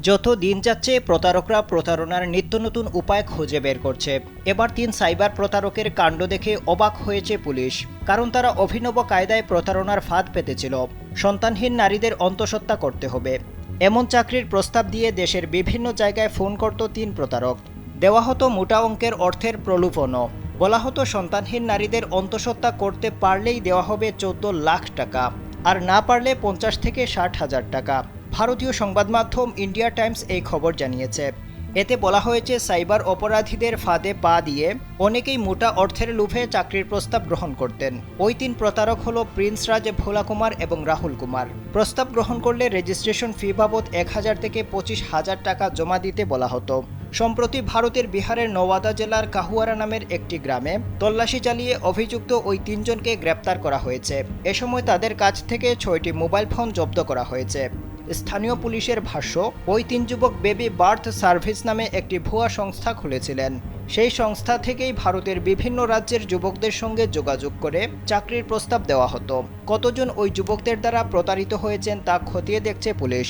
যত দিন যাচ্ছে প্রতারকরা প্রতারণার নিত্য নতুন উপায় খুঁজে বের করছে। এবার ৩ সাইবার প্রতারকের কাণ্ড দেখে অবাক হয়েছে পুলিশ। কারণ তারা অভিনব কায়দায় প্রতারণার ফাঁদ পেতেছিল। সন্তানহীন নারীদের অন্তঃসত্ত্বা করতে হবে এমন চাকরির প্রস্তাব দিয়ে দেশের বিভিন্ন জায়গায় ফোন করত ৩ প্রতারক। দেওয়া হতো মোটা অঙ্কের অর্থের প্রলোভনও। বলা হতো সন্তানহীন নারীদের অন্তঃসত্ত্বা করতে পারলেই দেওয়া হবে ১৪ লাখ টাকা, আর না পারলে ৫০ থেকে ৬০,০০০ টাকা। ভারতীয় সংবাদ মাধ্যম ইন্ডিয়া টাইমস এই খবর জানিয়েছে। এতে বলা হয়েছে, সাইবার অপরাধীদের ফাঁদে পা দিয়ে অনেকেই মোটা অর্থের লোভে চাকরির প্রস্তাব গ্রহণ করতেন। ওই ৩ প্রতারক হল প্রিন্স রাজ, ভোলা কুমার এবং রাহুল কুমার। প্রস্তাব গ্রহণ করলে রেজিস্ট্রেশন ফি বাবদ ১,০০০ থেকে ২৫,০০০ টাকা জমা দিতে বলা হতো। সম্প্রতি ভারতের বিহারের নওয়াদা জেলার কাহুয়ারা নামের একটি গ্রামে তল্লাশি চালিয়ে অভিযুক্ত ওই ৩ জনকে গ্রেপ্তার করা হয়েছে। এ সময় তাদের কাছ থেকে ৬টি মোবাইল ফোন জব্দ করা হয়েছে। স্থানীয় পুলিশের ভাষ্য, ওই ৩ যুবক বেবি বার্থ সার্ভিস নামে একটি ভুয়া সংস্থা খুলেছিলেন। সেই সংস্থা থেকেই ভারতের বিভিন্ন রাজ্যের যুবকদের সঙ্গে যোগাযোগ করে চাকরির প্রস্তাব দেওয়া হতো। কতজন ওই যুবকদের দ্বারা প্রতারিত হয়েছেন তা খতিয়ে দেখছে পুলিশ।